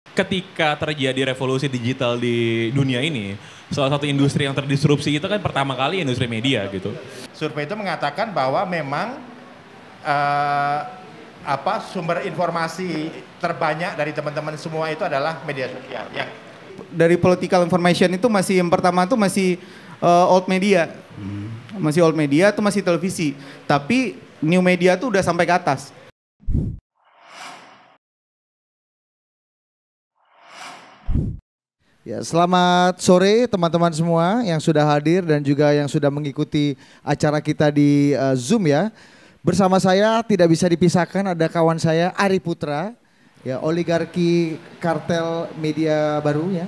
Ketika terjadi revolusi digital di dunia ini, salah satu industri yang terdisrupsi itu kan pertama kali industri media gitu. Survei itu mengatakan bahwa memang sumber informasi terbanyak dari teman-teman semua itu adalah media sosial. Dari political information itu masih yang pertama itu masih old media. Masih old media itu masih televisi. Tapi new media tuh udah sampai ke atas. Ya, selamat sore teman-teman semua yang sudah hadir dan juga yang sudah mengikuti acara kita di Zoom ya. Bersama saya tidak bisa dipisahkan ada kawan saya Ari Putra, ya oligarki kartel media baru ya.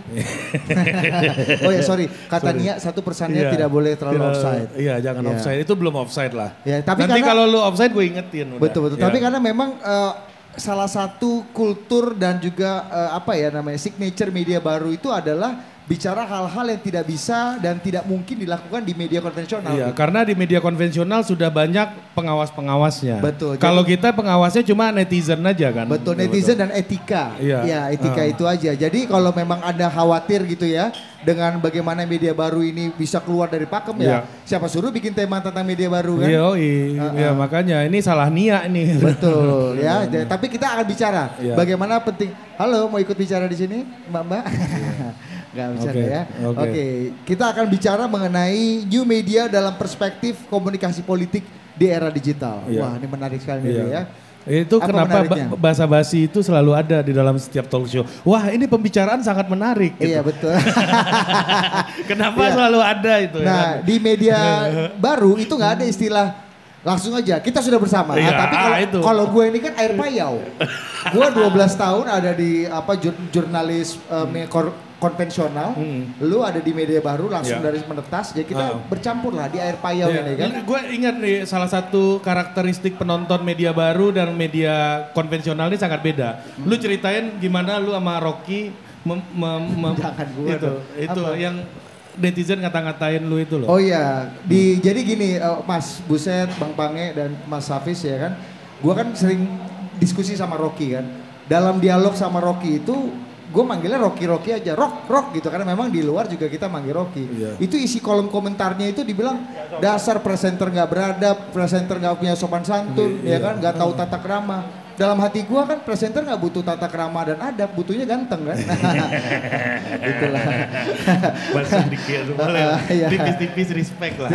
Oh ya sorry, kata Nia satu persannya tidak boleh terlalu offside. Iya jangan offside, itu belum offside lah. Ya, tapi nanti kalau lu offside gue ingetin. Betul. Tapi karena memang salah satu kultur dan juga signature media baru itu adalah bicara hal-hal yang tidak bisa dan tidak mungkin dilakukan di media konvensional. Iya, karena di media konvensional sudah banyak pengawas-pengawasnya. Betul. Kalau kita pengawasnya cuma netizen aja kan. Betul, netizen dan etika. Iya. Ya, etika itu aja. Jadi kalau memang ada khawatir gitu ya dengan bagaimana media baru ini bisa keluar dari pakem ya, siapa suruh bikin tema tentang media baru kan? Iya, makanya ini salah Nia nih. Betul ya. Tapi kita akan bicara bagaimana penting. Halo, mau ikut bicara di sini, Mbak? Nggak bisa ya. Oke. Kita akan bicara mengenai new media dalam perspektif komunikasi politik di era digital. Wah, ini menarik sekali ya. Itu apa kenapa basa-basi itu selalu ada di dalam setiap talk show. Wah, ini pembicaraan sangat menarik. Gitu. Iya, betul. Kenapa selalu ada itu? Nah, di media baru itu nggak ada istilah langsung aja kita sudah bersama. Tapi kalau gue ini kan air payau. Gue 12 tahun ada di jurnalis konvensional, lu ada di media baru langsung dari menetas, jadi kita bercampur lah di air payau ini kan. Gue ingat nih salah satu karakteristik penonton media baru dan media konvensional ini sangat beda. Lu ceritain gimana lu sama Rocky Jangan gue itu yang netizen ngata-ngatain lu itu loh. Oh iya, jadi gini Mas Buset, Bang Pange dan Mas Hafiz ya kan, gue kan sering diskusi sama Rocky kan. Dalam dialog sama Rocky itu gue manggilnya Rocky aja, rock gitu karena memang di luar juga kita manggil Rocky. Itu isi kolom komentarnya itu dibilang dasar presenter nggak beradab, presenter nggak punya sopan santun, ya kan, nggak tahu tata krama. Dalam hati gue kan presenter nggak butuh tata krama dan adab, butuhnya ganteng kan. Itulah. Bahasa dikit tipis-tipis respect lah.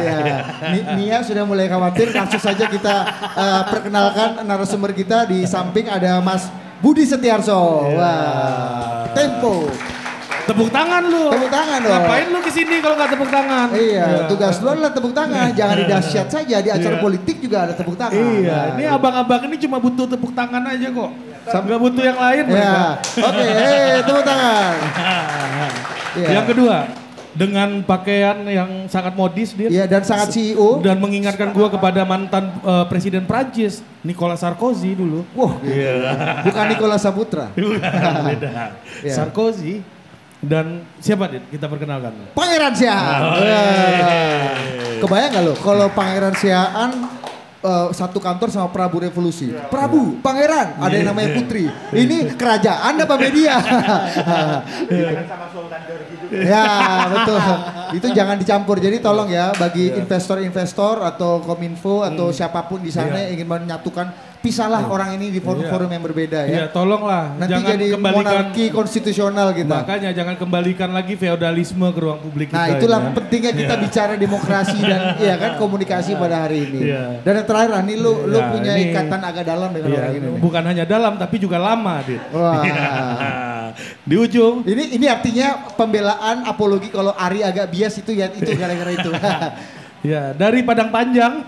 Nia sudah mulai khawatir, langsung saja kita perkenalkan narasumber kita. Di samping ada Mas Budi Setiarso. Wah, Tempo. Tepuk tangan lu. Tepuk tangan dong. Ngapain lu kesini kalau nggak tepuk tangan? Iya, tugas lu adalah tepuk tangan. Jangan di dahsyat saja, di acara politik juga ada tepuk tangan. Iya, ini abang-abang ini cuma butuh tepuk tangan aja kok. Nggak butuh yang lain mereka. Oke, tepuk tangan. Yang kedua, dengan pakaian yang sangat modis dia. Iya, dan sangat CEO. Dan mengingatkan gua kepada mantan Presiden Prancis, Nicolas Sarkozy dulu. Wah, bukan Nicolas Saputra. Beda. Sarkozy. Dan siapa Dit? Kita perkenalkan. Pangeran Siaan. Kebayang gak lo kalau Pangeran Siaan satu kantor sama Prabu Revolusi. Prabu, Pangeran, ada yang namanya Putri. Ini kerajaan apa media? Sama Sultan Dorji juga. Ya betul, itu jangan dicampur. Jadi tolong ya bagi investor-investor atau Kominfo atau siapapun di sana yang ingin menyatukan, pisahlah orang ini di forum-forum yang berbeda ya. Iya, tolonglah. Nanti jangan jadi kembalikan monarki konstitusional kita. Makanya jangan kembalikan lagi feodalisme ke ruang publik kita. Nah itulah pentingnya kita bicara demokrasi dan ya kan komunikasi pada hari ini. Dan yang terakhir Ani, lu punya ikatan agak dalam dengan orang ini. Bukan hanya dalam tapi juga lama, Dit. Wah. Di ujung. Ini artinya pembelaan apologi kalau Ari agak bias itu ya itu gara-gara itu. Ya, dari Padang Panjang.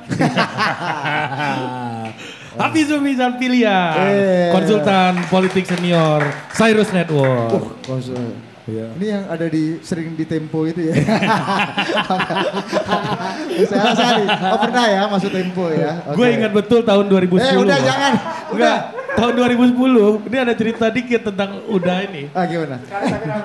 Hafiz Rizal Pilia, konsultan politik senior Cyrus Network. Ini yang ada sering di Tempo itu ya. Saya pernah ya masuk Tempo ya. Gue ingat betul tahun 2010. Udah jangan. Udah. tahun 2010 ini ada cerita dikit tentang Uda ini. Ah gimana?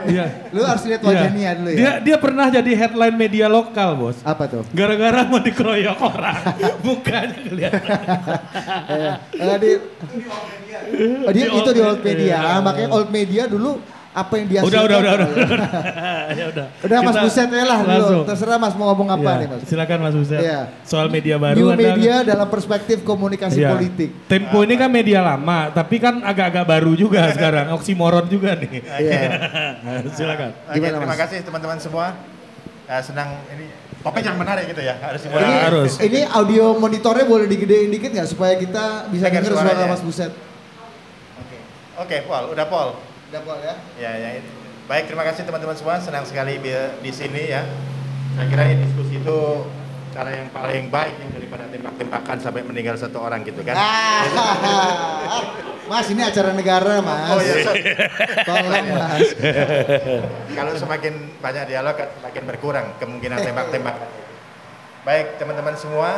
Iya. Lu harus lihat wajahnya dulu ya. Dia pernah jadi headline media lokal, Bos. Apa tuh? Gara-gara mau dikeroyok orang. Mukanya kelihatan. Dia itu di old media. Makanya old media dulu apa yang dia Udah. Ya udah. Udah Mas Buset ya lah dulu. Terserah Mas mau ngomong apa nih Mas. Silakan Mas Buset. Ya. Soal media baru. New media dalam perspektif komunikasi politik. Tempo ini kan media lama, tapi kan agak-agak baru juga sekarang. Oksimoron juga nih. Iya. Silakan. Terima kasih teman-teman semua. Senang ini topik yang menarik gitu ya. Harus. Ini audio monitornya boleh digedein dikit nggak supaya kita bisa dengar suara Mas Buset. Oke, Paul, udah Paul. Udah Paul ya. Ya. Baik, terima kasih teman-teman semua. Senang sekali di sini ya. Saya kira ini diskusi itu cara yang paling baik ya, daripada tembak-tembakan sampai meninggal satu orang gitu kan. Mas, ini acara negara, Mas. Oh iya, tolong Mas. Kalau semakin banyak dialog, semakin berkurang kemungkinan tembak-tembak. Baik, teman-teman semua.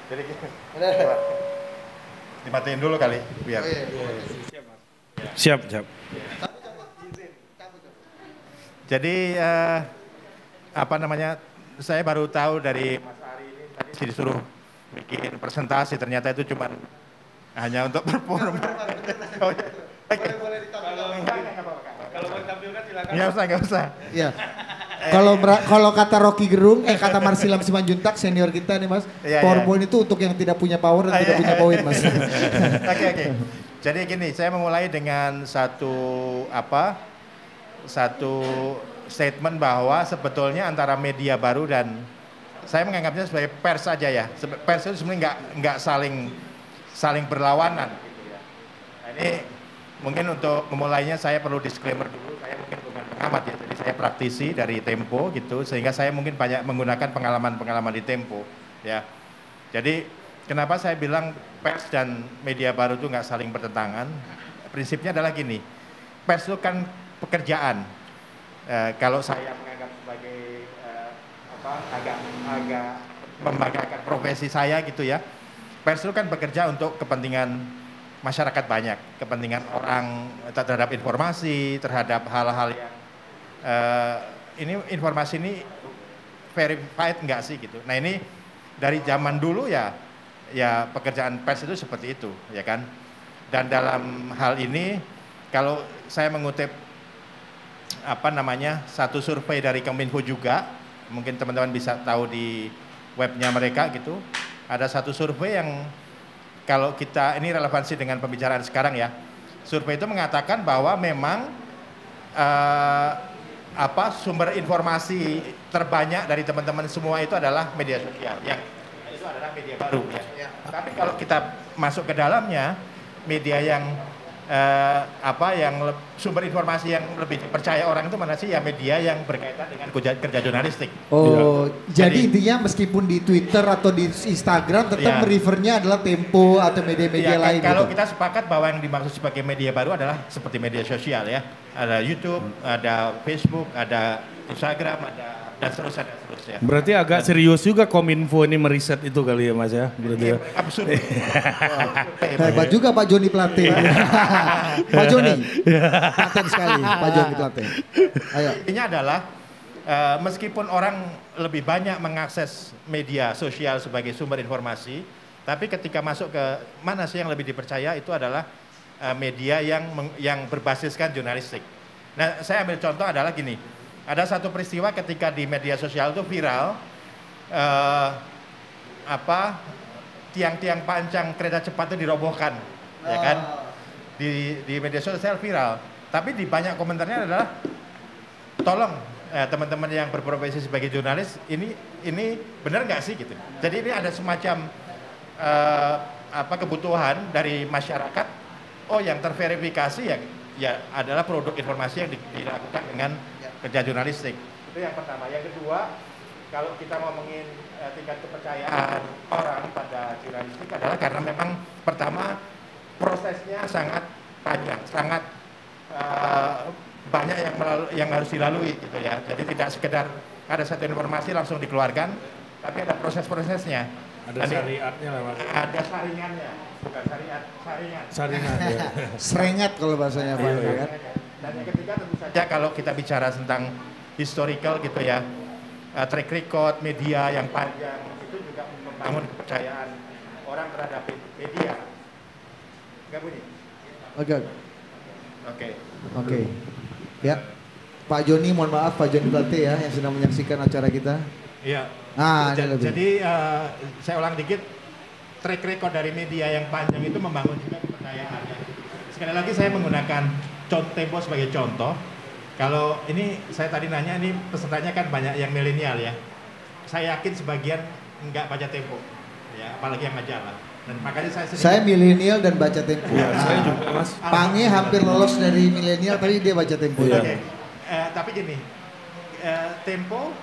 Jadi dimatiin dulu kali biar. Siap. Jadi saya baru tahu dari Mas Ari ini tadi disuruh bikin presentasi, ternyata itu cuma hanya untuk perform. Kalau mau ditampilkan silakan. Nggak usah. Iya. Kalau kata Rocky Gerung, kata Marsilam Simanjuntak senior kita nih Mas, PowerPoint itu untuk yang tidak punya power dan tidak punya poin Mas. Oke. Jadi gini, saya memulai dengan satu statement bahwa sebetulnya antara media baru dan saya menganggapnya sebagai pers saja ya. Pers itu sebenarnya nggak saling berlawanan. Gitu ya. Nah, ini mungkin untuk memulainya saya perlu disclaimer dulu. Saya mungkin bukan pengamat ya, jadi saya praktisi dari Tempo gitu, sehingga saya mungkin banyak menggunakan pengalaman di Tempo ya. Jadi kenapa saya bilang pers dan media baru itu nggak saling bertentangan? Prinsipnya adalah gini, pers itu kan pekerjaan. Kalau saya menganggap sebagai agak membanggakan profesi saya gitu ya, pers itu kan bekerja untuk kepentingan masyarakat banyak, kepentingan orang terhadap informasi, terhadap hal-hal yang ini informasi ini verified enggak sih gitu. Nah ini dari zaman dulu ya pekerjaan pers itu seperti itu ya kan. Dan dalam hal ini kalau saya mengutip satu survei dari Kominfo juga, mungkin teman-teman bisa tahu di webnya mereka gitu, ada satu survei yang kalau kita ini relevansi dengan pembicaraan sekarang ya, survei itu mengatakan bahwa memang sumber informasi terbanyak dari teman-teman semua itu adalah media sosial, yang itu adalah media baru ya. Tapi kalau kita masuk ke dalamnya, media yang sumber informasi yang lebih dipercaya orang itu mana sih? Ya media yang berkaitan dengan kerja jurnalistik. Oh, jadi intinya meskipun di Twitter atau di Instagram tetap refernya adalah Tempo atau media-media lain. Kalau gitu. kita sepakat bahwa yang dimaksud sebagai media baru adalah seperti media sosial ya. Ada YouTube, ada Facebook, ada Instagram, dan seterusnya. Berarti agak serius juga Kominfo ini meriset itu kali ya Mas ya? Berarti ya. Absurd. Hebat juga Pak Joni Plate. Pak Joni, paten sekali Pak Joni Plate. Ayo. Intinya adalah meskipun orang lebih banyak mengakses media sosial sebagai sumber informasi, tapi ketika masuk ke mana sih yang lebih dipercaya itu adalah media yang berbasiskan jurnalistik. Nah, saya ambil contoh adalah gini. Ada satu peristiwa ketika di media sosial itu viral, tiang-tiang pancang kereta cepat itu dirobohkan, ya kan? Di media sosial viral. Tapi di banyak komentarnya adalah, tolong teman-teman yang berprofesi sebagai jurnalis, ini benar nggak sih gitu? Jadi ini ada semacam kebutuhan dari masyarakat. Oh, yang terverifikasi ya adalah produk informasi yang dilakukan dengan kerja jurnalistik. Itu yang pertama. Yang kedua, kalau kita ngomongin tingkat kepercayaan orang pada jurnalistik adalah karena memang pertama prosesnya sangat panjang, sangat banyak yang harus dilalui gitu ya. Jadi tidak sekedar ada satu informasi langsung dikeluarkan, tapi ada proses-prosesnya. Ada syariatnya lah Mas. Ada saringannya, bukan syariat, saringan. Saringan ya. Serengat kalau bahasanya Pak. Iya, Kan? Dan yang ketiga tentu saja kalau kita bicara tentang historical gitu ya, track record media yang panjang itu juga membangun kepercayaan orang terhadap media. Enggak bunyi? Oke. Oke. Oke. Ya. Pak Joni, mohon maaf Pak Joni Plate ya yang sedang menyaksikan acara kita. Iya. Ah, ini lebih. Jadi saya ulang dikit, track record dari media yang panjang itu membangun juga kepercayaan. Ya. Sekali lagi saya menggunakan Tempo sebagai contoh. Kalau ini saya tadi nanya, ini pesertanya kan banyak yang milenial ya. Saya yakin sebagian nggak baca Tempo, ya apalagi yang majalah. Dan makanya saya milenial dan baca Tempo. Iya, saya juga Mas. Pange hampir lolos dari milenial tapi dia baca Tempo. Iya. Oke. Tapi gini, Tempo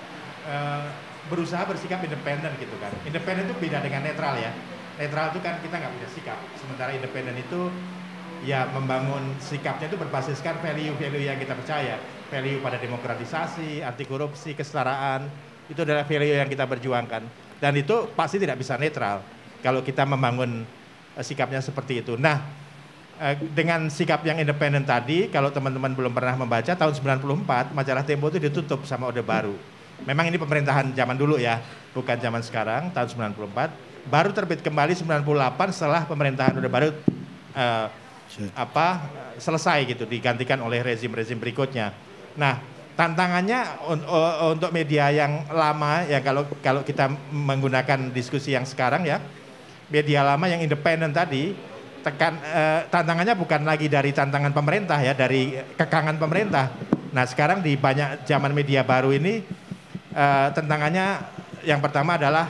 berusaha bersikap independen gitu kan. Independen itu beda dengan netral ya. Netral itu kan kita nggak punya sikap. Sementara independen itu ya membangun sikapnya itu berbasiskan value-value yang kita percaya. Value pada demokratisasi, anti korupsi, kesetaraan. Itu adalah value yang kita perjuangkan. Dan itu pasti tidak bisa netral kalau kita membangun sikapnya seperti itu. Nah, dengan sikap yang independen tadi, kalau teman-teman belum pernah membaca, tahun 94 majalah Tempo itu ditutup sama Orde Baru. Memang ini pemerintahan zaman dulu ya, bukan zaman sekarang, tahun 94. Baru terbit kembali 98 setelah pemerintahan Orde Baru selesai gitu, digantikan oleh rezim-rezim berikutnya. Nah, tantangannya untuk media yang lama ya, kalau kita menggunakan diskusi yang sekarang ya, media lama yang independen tadi, tantangannya bukan lagi dari tantangan pemerintah ya, dari kekangan pemerintah. Nah, sekarang di banyak zaman media baru ini tantangannya yang pertama adalah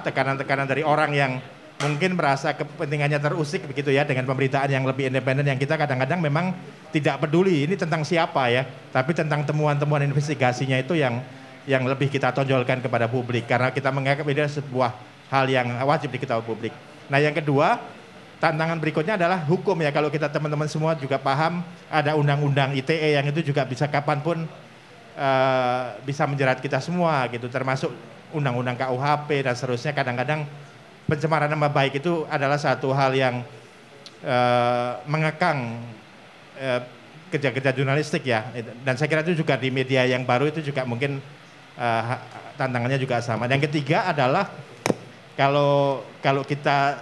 tekanan-tekanan dari orang yang mungkin merasa kepentingannya terusik begitu ya, dengan pemberitaan yang lebih independen yang kita kadang-kadang memang tidak peduli ini tentang siapa ya, tapi tentang temuan-temuan investigasinya itu yang lebih kita tonjolkan kepada publik, karena kita menganggap ini sebuah hal yang wajib diketahui publik. Nah, yang kedua, tantangan berikutnya adalah hukum ya. Kalau kita teman-teman semua juga paham, ada undang-undang ITE yang itu juga bisa kapanpun bisa menjerat kita semua gitu, termasuk undang-undang KUHP dan seterusnya. Kadang-kadang pencemaran nama baik itu adalah satu hal yang mengekang kerja-kerja jurnalistik ya. Dan saya kira itu juga di media yang baru itu juga mungkin tantangannya juga sama. Dan yang ketiga adalah kalau kita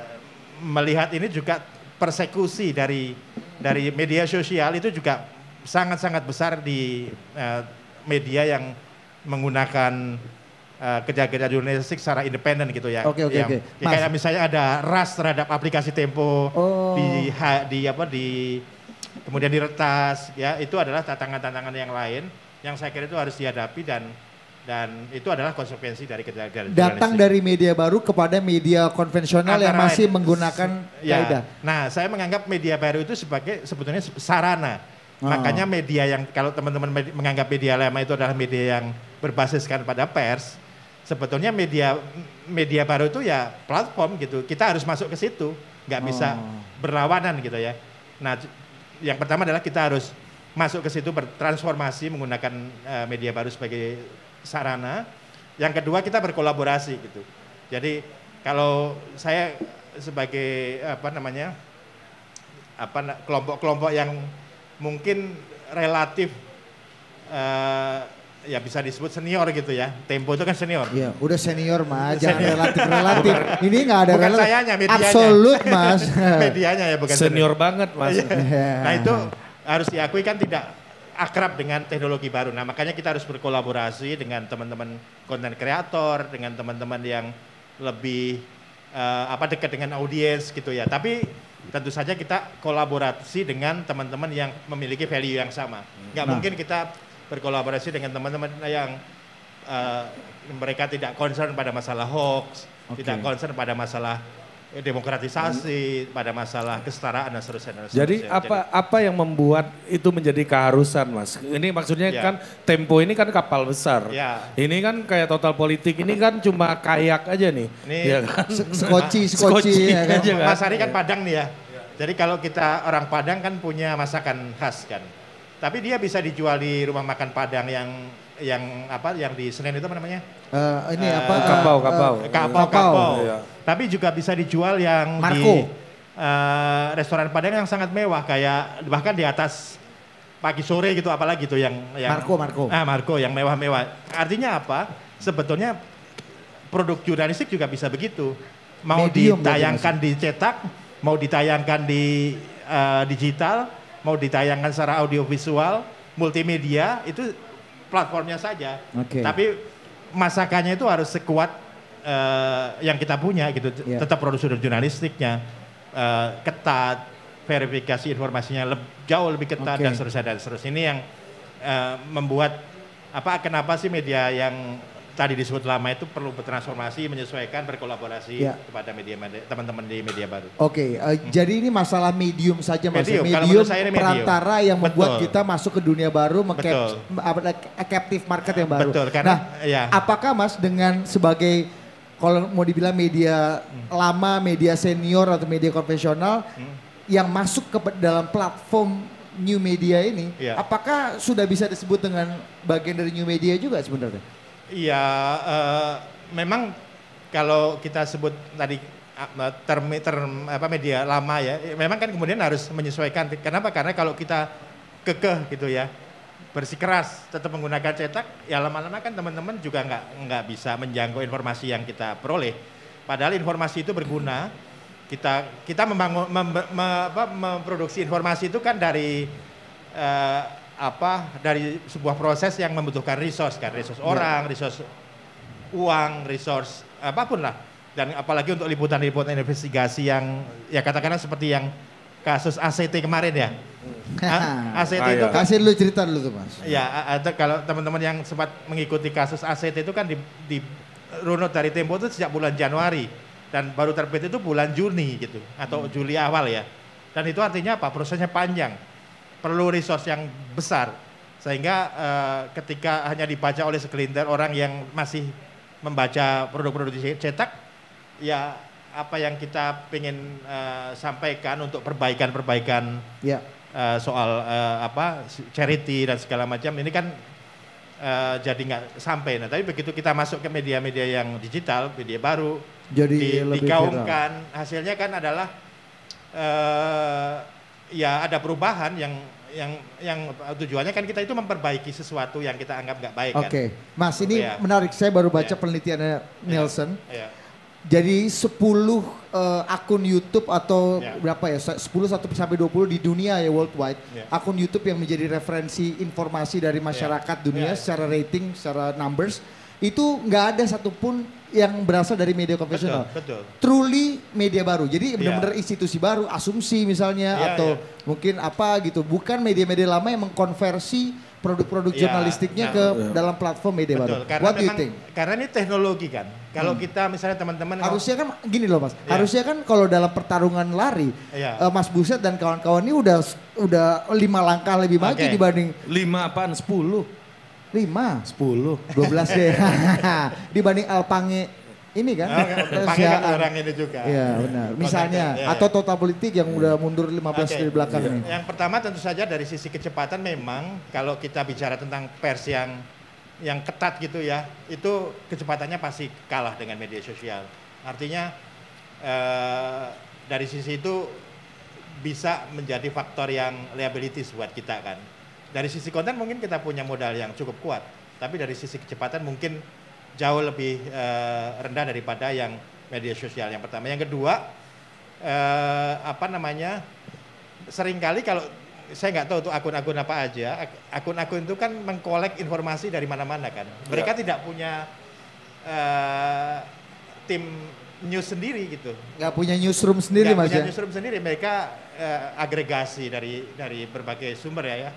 melihat ini juga persekusi dari media sosial itu juga sangat-sangat besar di media yang menggunakan kerja-kerja jurnalistik secara independen gitu ya. Oke. Kayak misalnya ada ras terhadap aplikasi Tempo kemudian diretas ya, itu adalah tantangan-tantangan yang lain yang saya kira itu harus dihadapi dan itu adalah konsekuensi dari kerja-kerja datang dari media baru kepada media konvensional yang masih menggunakan kaidah. Nah, saya menganggap media baru itu sebagai sebetulnya sarana. Makanya media yang kalau teman-teman menganggap media lama itu adalah media yang berbasiskan pada pers, sebetulnya media baru itu ya platform gitu. Kita harus masuk ke situ, nggak bisa berlawanan gitu ya. Nah, yang pertama adalah kita harus masuk ke situ, bertransformasi menggunakan media baru sebagai sarana. Yang kedua, kita berkolaborasi gitu. Jadi kalau saya sebagai kelompok-kelompok yang mungkin relatif ya bisa disebut senior gitu ya. Tempo itu kan senior. Iya, udah senior Mas, jangan relatif. Ini nggak ada bukan sayanya, medianya. Absolut Mas. Medianya ya, bukan senior banget Mas. Nah, itu harus diakui kan tidak akrab dengan teknologi baru. Nah, makanya kita harus berkolaborasi dengan teman-teman konten kreator, dengan teman-teman yang lebih dekat dengan audiens gitu ya. Tapi tentu saja kita kolaborasi dengan teman-teman yang memiliki value yang sama. Nggak mungkin kita berkolaborasi dengan teman-teman yang mereka tidak concern pada masalah hoax, tidak concern pada masalah demokratisasi, pada masalah kesetaraan dan seterusnya. Jadi apa yang membuat itu menjadi keharusan, Mas? Ini maksudnya kan Tempo ini kan kapal besar. Ini kan kayak Total Politik, ini kan cuma kayak aja nih. Ini ya kan? Skoci ya kan? Mas Ari kan Padang nih ya. Jadi kalau kita orang Padang kan punya masakan khas kan. Tapi dia bisa dijual di rumah makan Padang yang yang di Senen itu apa namanya? Ini apa? Kapau. Iya. Tapi juga bisa dijual yang Marco. di restoran Padang yang sangat mewah kayak bahkan di atas pagi sore gitu apalagi tuh yang Marco yang mewah-mewah. Artinya apa? Sebetulnya produk jurnalistik juga bisa begitu. Mau Medium ditayangkan di cetak, mau ditayangkan di digital, mau ditayangkan secara audiovisual, multimedia itu platformnya saja. Tapi masakannya itu harus sekuat yang kita punya gitu. Tetap prosedur jurnalistiknya ketat, verifikasi informasinya jauh lebih ketat dan seterusnya. Ini yang membuat kenapa sih media yang tadi disebut lama itu perlu bertransformasi, menyesuaikan, berkolaborasi kepada teman-teman di media baru. Jadi ini masalah medium saja Mas. Medium perantara yang membuat kita masuk ke dunia baru, captive market yang baru. Apakah Mas dengan sebagai kalau mau dibilang media lama, media senior atau media konvensional yang masuk ke dalam platform new media ini, apakah sudah bisa disebut dengan bagian dari new media juga sebenarnya? Iya, memang kalau kita sebut tadi term media lama ya, memang kan kemudian harus menyesuaikan. Kenapa? Karena kalau kita kekeh gitu ya, bersikeras tetap menggunakan cetak, ya lama-lama kan teman-teman juga nggak bisa menjangkau informasi yang kita peroleh. Padahal informasi itu berguna. Kita memproduksi informasi itu kan dari dari sebuah proses yang membutuhkan resource orang, resource uang, resource apapun lah. Dan apalagi untuk liputan-liputan investigasi yang ya katakanlah seperti yang kasus ACT kemarin ya. ACT itu kasih dulu cerita dulu tuh Mas. Ya, kalau teman-teman yang sempat mengikuti kasus ACT itu kan di runut dari Tempo itu sejak bulan Januari dan baru terbit itu bulan Juni gitu atau Juli awal ya. Dan itu artinya apa? Prosesnya panjang. Perlu resource yang besar sehingga ketika hanya dibaca oleh segelintir orang yang masih membaca produk-produk cetak, ya apa yang kita ingin sampaikan untuk perbaikan soal charity dan segala macam ini kan jadi nggak sampai. Nah tapi begitu kita masuk ke media-media yang digital, media baru, jadi digaungkan, hasilnya kan adalah ya ada perubahan yang tujuannya kan kita itu memperbaiki sesuatu yang kita anggap nggak baik kan. Mas ini menarik, saya baru baca penelitiannya Nielsen. Jadi 10 akun YouTube atau berapa ya, 10 sampai 20 di dunia ya worldwide, akun YouTube yang menjadi referensi informasi dari masyarakat dunia secara rating, secara numbers, itu nggak ada satupun yang berasal dari media konvensional. Truly media baru. Jadi benar-benar institusi baru, asumsi misalnya atau mungkin apa gitu. Bukan media-media lama yang mengkonversi produk-produk jurnalistiknya ke dalam platform media baru. What do you think? Karena ini teknologi kan. Kalau kita misalnya teman-teman harusnya kan gini loh Mas. Harusnya kan kalau dalam pertarungan lari Mas Buset dan kawan-kawan ini udah 5 langkah lebih maju dibanding 5 apaan? 10. 5, 10, 12 deh. Dibanding Alpange ini kan. Alpange kan orang ini juga. Iya benar. Misalnya atau Total Politik yang udah mundur 15 dari belakang ini. Yang pertama tentu saja dari sisi kecepatan memang kalau kita bicara tentang pers yang ketat gitu ya, itu kecepatannya pasti kalah dengan media sosial. Artinya dari sisi itu bisa menjadi faktor yang liabilities buat kita kan. Dari sisi konten mungkin kita punya modal yang cukup kuat, tapi dari sisi kecepatan mungkin jauh lebih rendah daripada yang media sosial. Yang pertama, yang kedua, seringkali kalau saya nggak tahu tuh akun-akun apa aja, akun-akun itu kan mengkolek informasi dari mana-mana kan. Mereka tidak punya tim news sendiri gitu. Nggak punya newsroom sendiri Mas ya? Nggak punya newsroom sendiri, mereka agregasi dari berbagai sumber ya.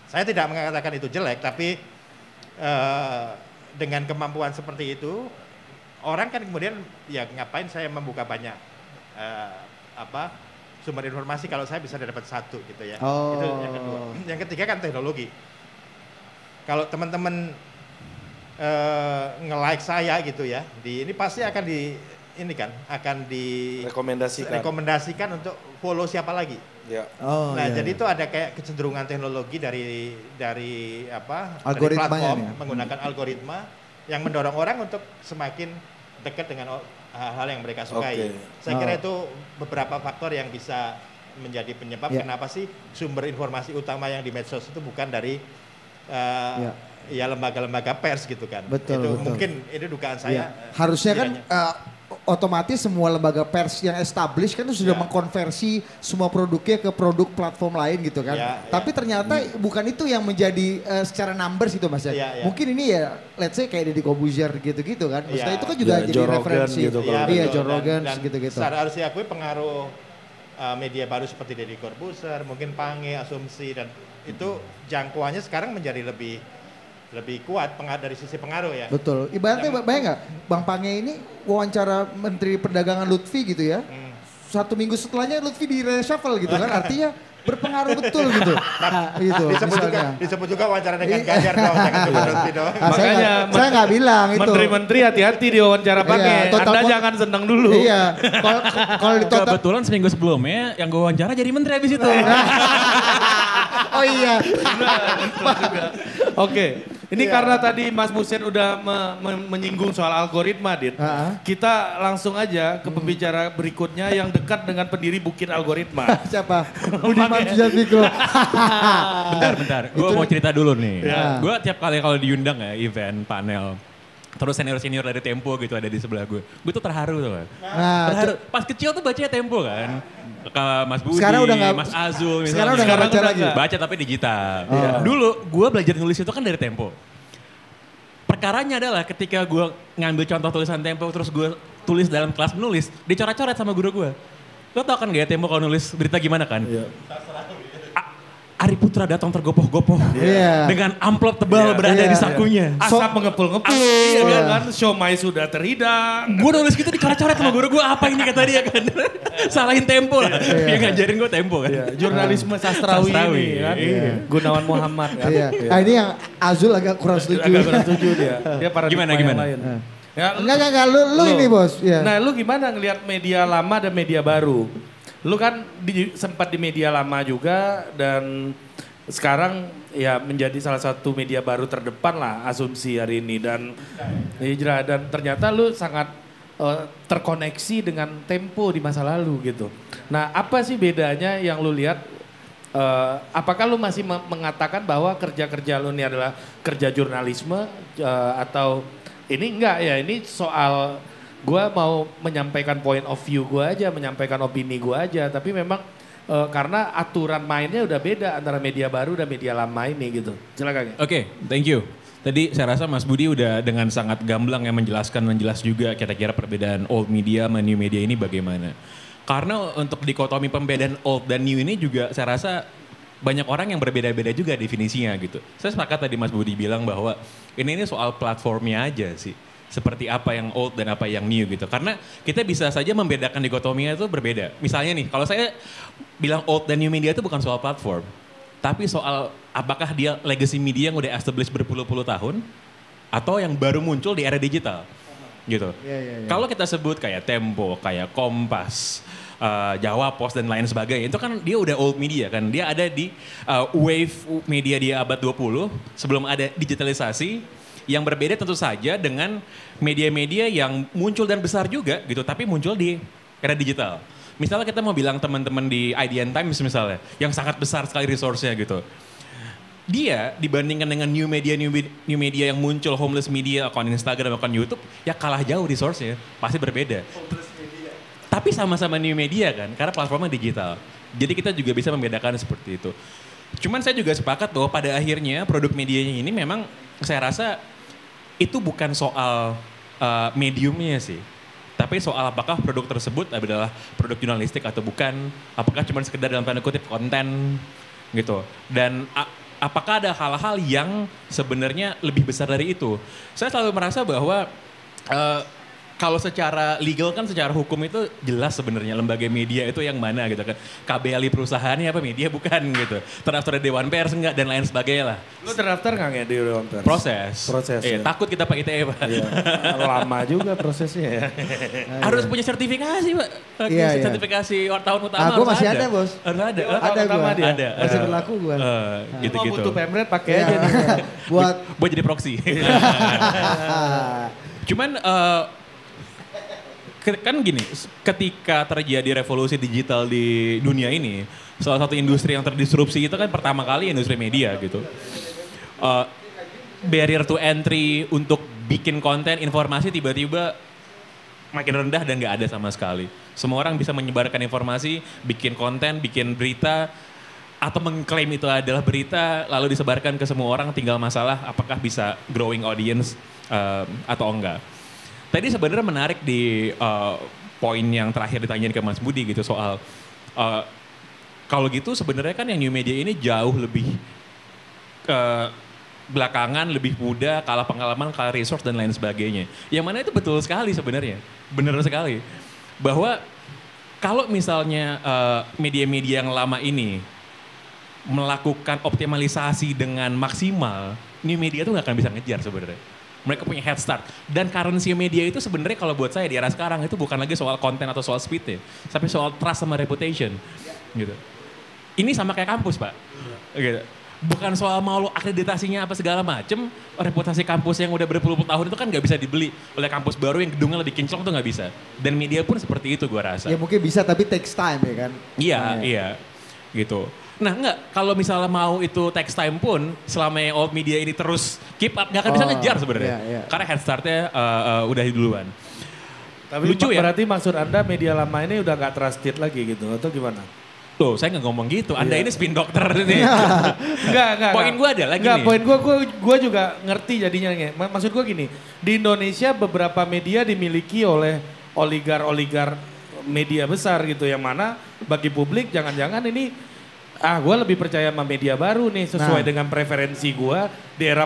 Saya tidak mengatakan itu jelek, tapi dengan kemampuan seperti itu, orang kan kemudian ya ngapain saya membuka banyak sumber informasi kalau saya bisa dapat satu gitu ya. Itu yang kedua. Yang ketiga kan teknologi. Kalau teman-teman nge-like saya gitu ya, ini pasti akan ini kan akan rekomendasikan untuk follow siapa lagi. Ya. Jadi itu ada kayak kecenderungan teknologi dari dari algoritmanya platform menggunakan algoritma yang mendorong orang untuk semakin dekat dengan hal-hal yang mereka sukai. Saya kira itu beberapa faktor yang bisa menjadi penyebab kenapa sih sumber informasi utama yang di medsos itu bukan dari lembaga-lembaga pers gitu kan. Betul. Mungkin itu dugaan saya. Harusnya kan otomatis semua lembaga pers yang established kan itu sudah mengkonversi semua produknya ke produk platform lain gitu kan. Tapi ternyata bukan itu yang menjadi secara numbers itu Mas ya. Mungkin ini ya let's say kayak Deddy Corbuzier gitu-gitu kan. Maksudnya itu kan juga jadi Joe referensi. Rogan gitu, Joe Rogan gitu-gitu. Secara harus diakui pengaruh media baru seperti Deddy Corbuzier, mungkin Pange, Asumsi dan itu jangkauannya sekarang menjadi lebih kuat dari sisi pengaruh ya. Betul. Ibaratnya bayang nggak, Bang Pange ini wawancara Menteri Perdagangan Lutfi gitu ya. 1 minggu setelahnya Lutfi di reshuffle gitu kan, artinya berpengaruh betul gitu. Gitu. Disebut juga wawancara dengan Ganjar dong, jangan cuma Lutfi dong. Makanya saya nggak bilang itu. Menteri-menteri hati-hati di wawancara Pange. Anda jangan senang dulu. Iya. Kalau di total. Kebetulan seminggu sebelumnya yang gue wawancara jadi menteri abis itu. Oh iya. Oke. Ini karena tadi Mas Buset udah menyinggung soal algoritma, Dit. Kita langsung aja ke pembicara berikutnya yang dekat dengan pendiri Bukit Algoritma. Siapa? Budiman Sujatmiko. Bentar. Gue mau cerita dulu nih. Gue tiap kali kalau diundang ya event, panel. Terus senior-senior dari Tempo gitu ada di sebelah gue. Gue tuh terharu tuh kan. Terharu. Pas kecil tuh bacanya Tempo kan. Ke Mas Budi, Mas Azul misalnya. Sekarang udah gak baca lagi? Baca tapi digital. Dulu gue belajar nulis itu kan dari Tempo. Perkaranya adalah ketika gue ngambil contoh tulisan Tempo terus gue tulis dalam kelas menulis, dicoret-coret sama guru gue. Lo tau kan gak ya Tempo kalau nulis berita gimana kan? Ari Putra datang tergopoh-gopoh dengan amplop tebal berada di sakunya. Asap mengepul-ngepul, kan? Siomay sudah terhidang. Gue nulis gitu dicoret-coret sama guru gue, apa ini kata dia kan. Salahin Tempo lah, dia ngajarin gue Tempo kan. Jurnalisme sastrawi ini kan. Gunawan Muhammad kan. Nah ini yang Azul agak kurang setuju. Agak kurang setuju dia. Dia Gimana? lain. Ya, enggak, lu ini bos. Nah lu gimana ngelihat media lama dan media baru? Lu kan sempat di media lama juga dan sekarang ya menjadi salah satu media baru terdepan lah Asumsi hari ini dan Hijrah dan ternyata lu sangat terkoneksi dengan Tempo di masa lalu gitu. Nah apa sih bedanya yang lu lihat? Apakah lu masih mengatakan bahwa kerja-kerja lu ini adalah kerja jurnalisme atau ini enggak ya ini soal gue mau menyampaikan point of view gue aja, menyampaikan opini gue aja. Tapi memang karena aturan mainnya udah beda antara media baru dan media lama ini gitu. Silakan. Oke, thank you. Tadi saya rasa Mas Budi udah dengan sangat gamblang yang menjelas juga kira-kira perbedaan old media sama new media ini bagaimana. Karena untuk dikotomi pembedaan old dan new ini juga saya rasa banyak orang yang berbeda-beda juga definisinya gitu. Saya sepakat tadi Mas Budi bilang bahwa ini soal platformnya aja sih. Seperti apa yang old dan apa yang new gitu. Karena kita bisa saja membedakan dikotominya itu berbeda. Misalnya nih, kalau saya bilang old dan new media itu bukan soal platform. Tapi soal apakah dia legacy media yang udah established berpuluh-puluh tahun. Atau yang baru muncul di era digital. Gitu. Kalau kita sebut kayak Tempo, kayak Kompas, Jawa Post dan lain sebagainya. Itu kan dia udah old media kan. Dia ada di wave media di abad 20 sebelum ada digitalisasi. Yang berbeda tentu saja dengan media-media yang muncul dan besar juga gitu, tapi muncul di era digital. Misalnya kita mau bilang teman-teman di IDN Times misalnya, yang sangat besar sekali resource-nya gitu. Dia dibandingkan dengan new media yang muncul, homeless media, akun Instagram, akun YouTube, ya kalah jauh resource-nya, pasti berbeda. Tapi sama-sama new media kan, karena platformnya digital. Jadi kita juga bisa membedakan seperti itu. Cuman saya juga sepakat bahwa pada akhirnya produk medianya ini memang saya rasa itu bukan soal mediumnya sih. Tapi soal apakah produk tersebut adalah produk jurnalistik atau bukan. Apakah cuma sekedar dalam tanda kutip konten gitu. Dan apakah ada hal-hal yang sebenarnya lebih besar dari itu. Saya selalu merasa bahwa kalau secara legal kan secara hukum itu jelas sebenarnya lembaga media itu yang mana gitu kan. KBLI perusahaannya apa, media bukan gitu. Terdaftar di Dewan Pers enggak dan lain sebagainya lah. Lu terdaftar nggak ya di Dewan Pers? Proses. Ya. Takut kita Pak ITE Pak. Iya. Lama juga prosesnya ya. Harus punya sertifikasi Pak. Iya. Sertifikasi wartawan utama Gue harus masih ada bos. Harus ada. Ada gue. Ada. Masih berlaku gue. Gitu-gitu. Mau butuh pemret pakai Iya. aja nih. Buat Buat jadi proxy. Cuman kan gini, ketika terjadi revolusi digital di dunia ini, salah satu industri yang terdisrupsi itu kan pertama kali industri media gitu. Barrier to entry untuk bikin konten informasi tiba-tiba makin rendah dan nggak ada sama sekali. Semua orang bisa menyebarkan informasi, bikin konten, bikin berita, atau mengklaim itu adalah berita, lalu disebarkan ke semua orang, tinggal masalah apakah bisa growing audience atau enggak. Tadi sebenarnya menarik di poin yang terakhir ditanyain ke Mas Budi gitu soal kalau gitu sebenarnya kan yang new media ini jauh lebih belakangan, lebih muda, kalah pengalaman, kalah resource dan lain sebagainya. Yang mana itu betul sekali sebenarnya, benar sekali. Bahwa kalau misalnya media-media yang lama ini melakukan optimalisasi dengan maksimal, new media itu nggak akan bisa ngejar sebenarnya. Mereka punya head start. Dan currency media itu sebenarnya kalau buat saya di era sekarang itu bukan lagi soal konten atau soal speed ya. Tapi soal trust sama reputation. Gitu. Ini sama kayak kampus Pak. Gitu. Bukan soal mau lo akreditasinya apa segala macem. Reputasi kampus yang udah berpuluh-puluh tahun itu kan gak bisa dibeli oleh kampus baru yang gedungnya lebih kinclong tuh gak bisa. Dan media pun seperti itu gue rasa. ya mungkin bisa tapi takes time ya kan. Iya. Gitu. Nah enggak, kalau misalnya mau itu text time pun selama yang old media ini terus keep up, gak akan bisa ngejar sebenarnya. Iya. Karena head startnya udah duluan. Tapi Lucu ya? berarti maksud Anda media lama ini udah gak trusted lagi gitu atau gimana? Tuh saya gak ngomong gitu, Anda ini spin dokter ini. Enggak. Poin gue adalah gini. Enggak, poin gue juga ngerti jadinya. Maksud gue gini, di Indonesia beberapa media dimiliki oleh oligar media besar gitu. Yang mana bagi publik jangan-jangan ini gue lebih percaya sama media baru nih sesuai dengan preferensi gue di era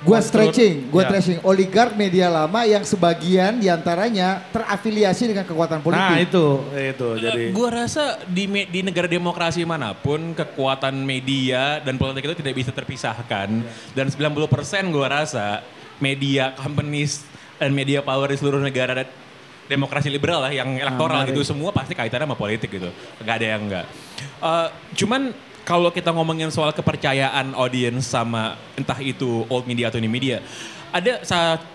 Gue stretching oligark media lama yang sebagian diantaranya terafiliasi dengan kekuatan politik. Nah itu jadi. Gue rasa di negara demokrasi manapun kekuatan media dan politik itu tidak bisa terpisahkan. Dan 90% gue rasa media companies dan media power di seluruh negara demokrasi liberal lah yang elektoral gitu semua pasti kaitannya sama politik gitu. Gak ada yang enggak. Cuman kalau kita ngomongin soal kepercayaan audiens sama entah itu old media atau new media, ada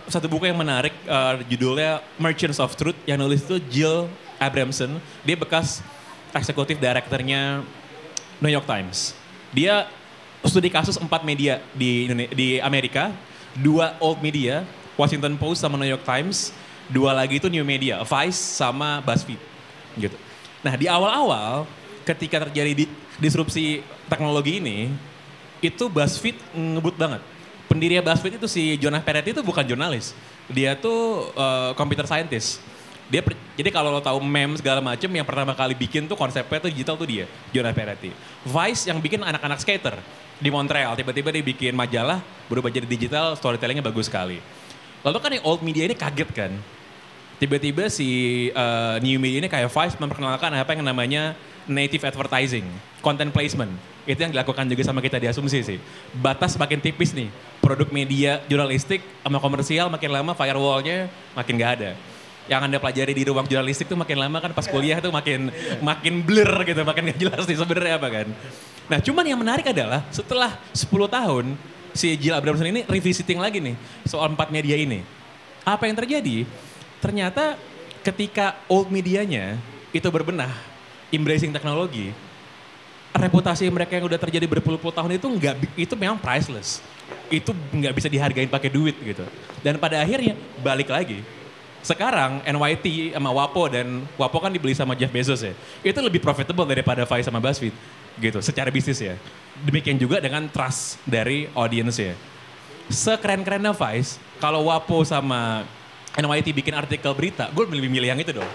satu buku yang menarik judulnya Merchants of Truth yang nulis itu Jill Abramson. Dia bekas eksekutif direkturnya New York Times. Dia studi kasus 4 media di Amerika, 2 old media, Washington Post sama New York Times, 2 lagi itu new media, Vice sama BuzzFeed gitu. Nah di awal-awal ketika terjadi disrupsi teknologi ini, itu BuzzFeed ngebut banget. Pendiri BuzzFeed itu si Jonah Peretti itu bukan jurnalis, dia tuh computer scientist. Jadi kalau lo tahu meme segala macem yang pertama kali bikin tuh konsepnya tuh digital tuh dia, Jonah Peretti. Vice yang bikin anak-anak skater di Montreal, tiba-tiba dia bikin majalah berubah jadi digital, storytellingnya bagus sekali. Lalu kan yang old media ini kaget kan. Tiba-tiba si new media ini kayak Vice memperkenalkan apa yang namanya native advertising, content placement. Itu yang dilakukan juga sama kita di Asumsi sih. Batas makin tipis nih. Produk media jurnalistik sama komersial makin lama firewall-nya makin gak ada. Yang Anda pelajari di ruang jurnalistik tuh makin lama kan pas kuliah tuh makin blur gitu, makin gak jelas nih sebenarnya apa kan. Nah cuman yang menarik adalah setelah 10 tahun si Jill Abramson ini revisiting lagi nih soal 4 media ini. Apa yang terjadi? Ternyata ketika old medianya itu berbenah, embracing teknologi, reputasi mereka yang udah terjadi berpuluh-puluh tahun itu memang priceless. Itu nggak bisa dihargain pakai duit gitu. Dan pada akhirnya balik lagi. Sekarang NYT sama WAPO dan WAPO kan dibeli sama Jeff Bezos ya. Itu lebih profitable daripada Vice sama BuzzFeed gitu secara bisnis ya. Demikian juga dengan trust dari audience ya. Sekeren-kerennya Vice, kalau WAPO sama NYT bikin artikel berita, gue lebih milih yang itu dong.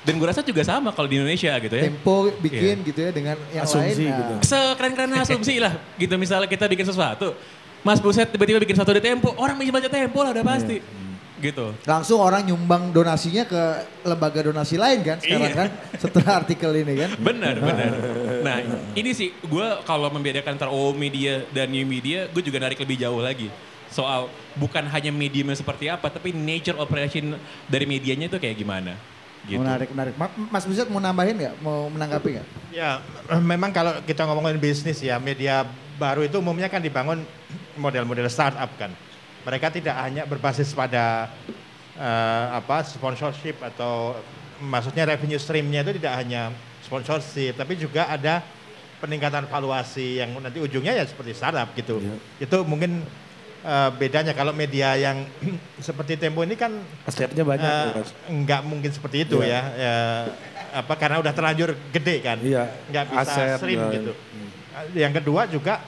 Dan gue rasa juga sama kalau di Indonesia gitu ya. Tempo bikin gitu ya dengan yang Asumsi lain. gitu. Sekeren-keren asumsi lah. Gitu misalnya kita bikin sesuatu. Mas Buset tiba-tiba bikin sesuatu di Tempo, orang bisa baca Tempo lah udah pasti. gitu. Langsung orang nyumbang donasinya ke lembaga donasi lain kan sekarang kan setelah artikel ini kan. Benar. Nah ini sih gue kalau membedakan antara old media dan new media, gue juga narik lebih jauh lagi. Soal bukan hanya mediumnya seperti apa, tapi nature operation dari medianya itu kayak gimana. Gitu. Menarik. Mas Buset mau nambahin nggak? Mau menanggapi nggak? Ya, memang kalau kita ngomongin bisnis ya, media baru itu umumnya kan dibangun model-model startup kan. Mereka tidak hanya berbasis pada sponsorship atau maksudnya revenue streamnya itu tidak hanya sponsorship, tapi juga ada peningkatan valuasi yang nanti ujungnya ya seperti startup gitu. Itu mungkin bedanya. Kalau media yang seperti Tempo ini kan asetnya banyak. nggak mungkin seperti itu ya. Karena udah terlanjur gede kan, nggak bisa stream gitu. Yang kedua juga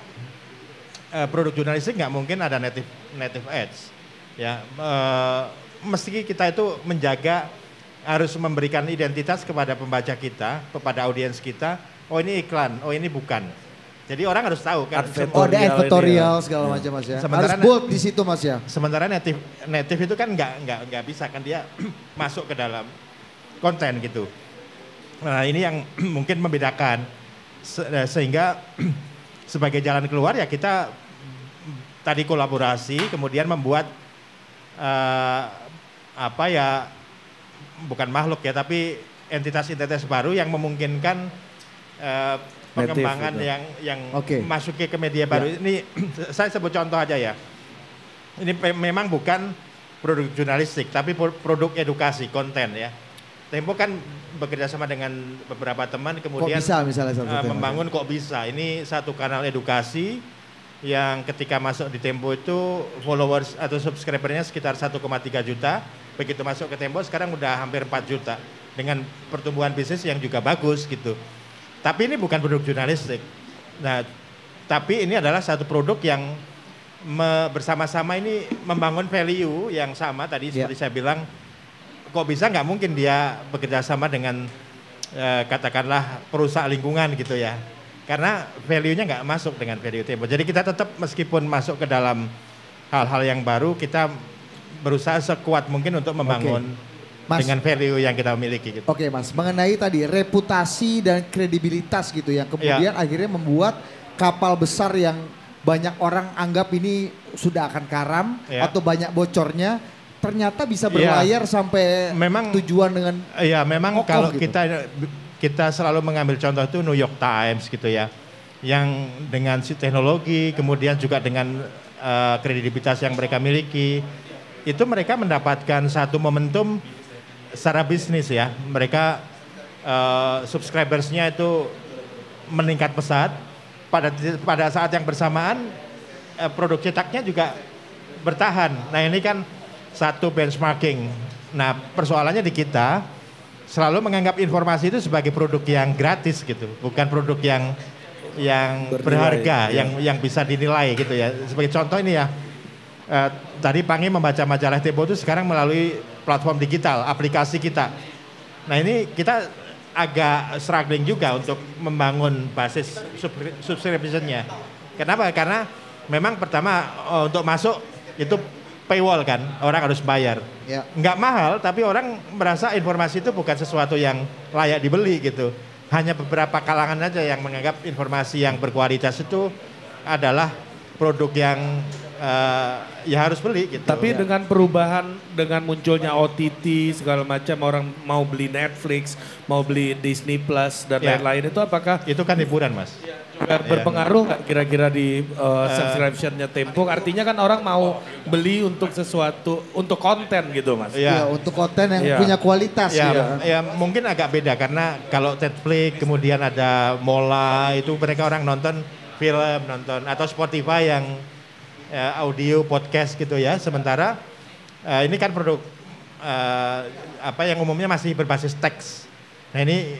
produk jurnalistik nggak mungkin ada native ads ya. Mesti kita itu menjaga, harus memberikan identitas kepada pembaca kita, kepada audiens kita. Oh ini iklan, oh ini bukan. Jadi orang harus tahu kan. Ada editorial segala macam Mas ya. Harus bold di situ Mas ya. Sementara native itu kan nggak bisa kan, dia masuk ke dalam konten gitu. Nah ini yang mungkin membedakan sehingga sebagai jalan keluar ya kita tadi kolaborasi, kemudian membuat bukan makhluk ya, tapi entitas-entitas baru yang memungkinkan pengembangan yang masuk ke media baru. Ini saya sebut contoh aja ya. Ini memang bukan produk jurnalistik, tapi produk edukasi, konten ya. Tempo kan bekerja sama dengan beberapa teman, kemudian Kok Bisa misalnya membangun Kok Bisa. Ini satu kanal edukasi yang ketika masuk di Tempo itu followers atau subscribernya sekitar 1,3 juta. Begitu masuk ke Tempo sekarang udah hampir 4 juta. Dengan pertumbuhan bisnis yang juga bagus gitu. Tapi ini bukan produk jurnalistik. Nah, tapi ini adalah satu produk yang bersama-sama ini membangun value yang sama tadi seperti saya bilang. Kok Bisa nggak mungkin dia bekerja sama dengan katakanlah perusahaan lingkungan gitu ya. Karena value-nya nggak masuk dengan value Tempo. Jadi kita tetap meskipun masuk ke dalam hal-hal yang baru, kita berusaha sekuat mungkin untuk membangun dengan value yang kita miliki. Gitu. Oke Mas, mengenai tadi reputasi dan kredibilitas gitu yang kemudian akhirnya membuat kapal besar yang banyak orang anggap ini sudah akan karam atau banyak bocornya, ternyata bisa berlayar sampai tujuan dengan memang kalau gitu. kita selalu mengambil contoh itu New York Times gitu ya, yang dengan teknologi kemudian juga dengan kredibilitas yang mereka miliki, itu mereka mendapatkan satu momentum secara bisnis ya. Mereka subscribersnya itu meningkat pesat, pada saat yang bersamaan produk cetaknya juga bertahan. Nah ini kan satu benchmarking. Nah persoalannya di kita selalu menganggap informasi itu sebagai produk yang gratis gitu, bukan produk yang berharga, yang bisa dinilai gitu ya. Sebagai contoh ini ya, tadi Pangi membaca majalah Tempo itu sekarang melalui platform digital, aplikasi kita. Nah ini kita agak struggling juga untuk membangun basis subscription-nya. Kenapa? Karena memang pertama untuk masuk itu paywall kan, orang harus bayar. Nggak mahal, tapi orang merasa informasi itu bukan sesuatu yang layak dibeli gitu. Hanya beberapa kalangan aja yang menganggap informasi yang berkualitas itu adalah produk yang ya harus beli gitu. Tapi dengan perubahan, dengan munculnya OTT segala macam, orang mau beli Netflix, mau beli Disney Plus dan lain-lain, itu apakah itu kan hiburan Mas? Juga berpengaruh nggak kira-kira di subscription-nya Tempo? Artinya kan orang mau beli untuk sesuatu, untuk konten gitu Mas. Iya, untuk konten yang punya kualitas. Ya mungkin agak beda karena kalau Netflix kemudian ada Mola, itu mereka orang nonton film, nonton atau Spotify yang audio podcast gitu ya. Sementara ini kan produk yang umumnya masih berbasis teks. Nah ini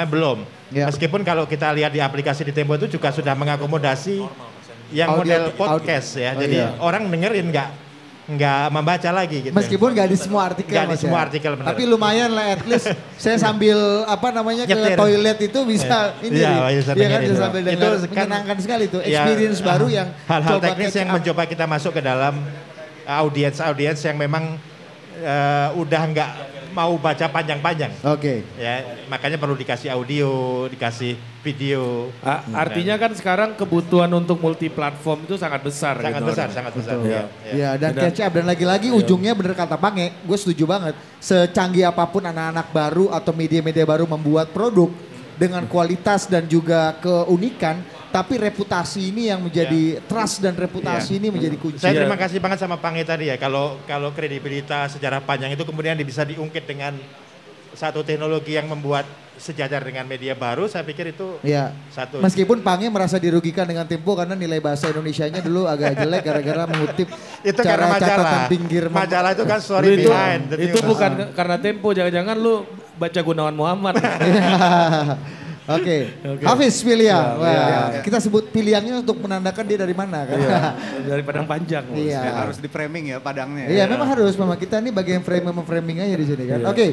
belum. Meskipun kalau kita lihat di aplikasi di Tempo itu juga sudah mengakomodasi yang model podcast ya. Jadi orang dengerin nggak membaca lagi gitu. Meskipun nggak di semua artikel. Nggak di semua artikel benar. Tapi lumayan lah, at least saya sambil ke toilet itu bisa sambil dengar. Itu menyenangkan sekali itu, experience baru yang hal-hal teknis yang mencoba kita masuk ke dalam audiens yang memang udah nggak mau baca panjang-panjang. Oke. Ya, makanya perlu dikasih audio, dikasih video. Artinya kan sekarang kebutuhan untuk multi platform itu sangat besar. Sangat gitu besar, kan. sangat besar. Betul. Ya, Ya, dan catch up dan lagi-lagi ujungnya bener kata Pange, gue setuju banget. Secanggih apapun anak-anak baru atau media-media baru membuat produk dengan kualitas dan juga keunikan, tapi reputasi ini yang menjadi trust dan reputasi ini menjadi kunci. Saya terima kasih banget sama Pange tadi ya. Kalau kredibilitas sejarah panjang itu kemudian bisa diungkit dengan satu teknologi yang membuat sejajar dengan media baru, saya pikir itu Ya. satu. Meskipun Pange merasa dirugikan dengan Tempo karena nilai bahasa Indonesianya dulu agak jelek gara-gara mengutip Itu karena cara catatan majalah. pinggir. Majalah itu kan Lu story itu, behind. the itu news. bukan karena Tempo, jangan-jangan lu baca Gunawan Muhammad. Oke, Oke. Hafiz Piliang. Ya, Wah, ya. kita sebut Piliangnya untuk menandakan dia dari mana kan? Dari Padang Panjang. Bos. Iya. Harus di framing ya padangnya. Iya, memang harus. Memang kita ini bagian framing aja di sini kan. Iya. Oke,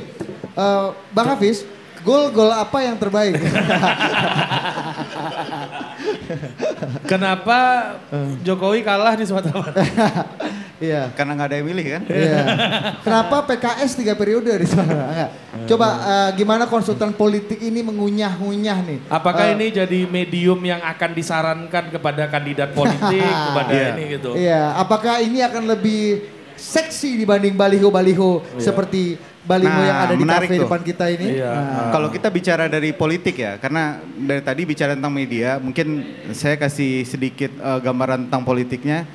Bang Hafiz, gol apa yang terbaik? Kenapa Jokowi kalah di Sumatera Barat? Iya. Karena nggak ada yang milih kan. Iya. Kenapa PKS 3 periode di sana? Enggak. Coba gimana konsultan politik ini mengunyah-ngunyah nih? Apakah ini jadi medium yang akan disarankan kepada kandidat politik kepada ini gitu? Iya. Apakah ini akan lebih seksi dibanding baliho-baliho seperti baliho yang ada di menarik kafe tuh. depan kita ini? Iya. Kalau kita bicara dari politik ya, karena dari tadi bicara tentang media, mungkin saya kasih sedikit gambaran tentang politiknya.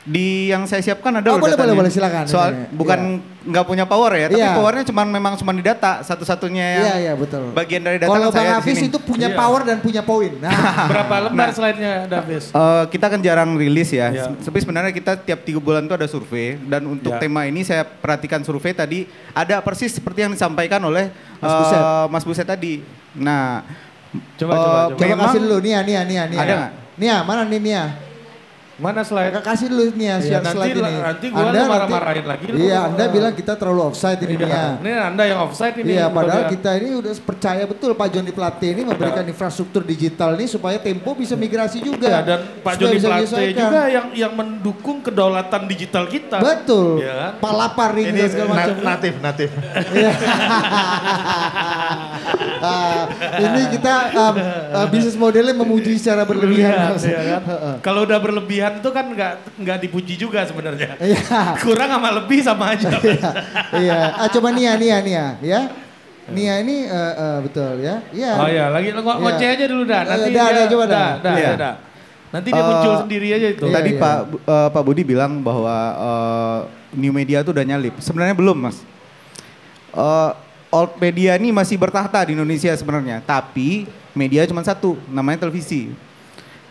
Di yang saya siapkan ada Oh, boleh, silakan. Soal Ini, bukan nggak punya power ya, tapi Iya. powernya memang cuma di data satu-satunya yang Iya, betul. bagian dari data. Kalau kan Bang saya di Hafiz sini. itu punya Iya. power dan punya poin. Nah, Berapa lembar slide-nya, Davis? Kita kan jarang rilis ya. Iya. Tapi sebenarnya kita tiap 3 bulan itu ada survei dan untuk Iya. tema ini saya perhatikan survei tadi ada persis seperti yang disampaikan oleh Mas Buset. Mas Buset tadi. Nah, Coba. coba memang- kasih dulu Nia. Ada nggak? Nia, mana nih Nia? Mana slide? Kasih dulu Nia Iya, share slide ini. nanti gua lu marah-marahin lagi. Lu. Iya, Anda bilang kita terlalu offside ini Nia. Ini Anda yang offside ini. Iya, padahal Udah. kita ini udah percaya betul Pak Joni Plate ini memberikan infrastruktur digital ini supaya Tempo bisa migrasi Ya, juga. dan Pak Supaya Joni bisa Plate menyesuaikan. juga yang mendukung kedaulatan digital kita. Betul. Iya kan? Pak Lapar ini Ini dan segala macam. natif. Iya. Ini kita bisnis modelnya memuji secara berlebihan. Iya kan? Kalau udah berlebihan itu kan nggak dipuji juga sebenarnya. Iya. Kurang sama lebih sama aja. Iya. Coba Nia ya. Nia ini betul ya. Iya. Oh iya, lagi ngoceh aja dulu dah. Nanti coba dah. Iya. dah. Nanti dia muncul sendiri aja itu. Iya, Tadi iya. Pak Budi bilang bahwa new media itu udah nyalip. Sebenarnya belum, Mas. Old media ini masih bertahta di Indonesia sebenarnya, tapi media cuma satu, namanya televisi.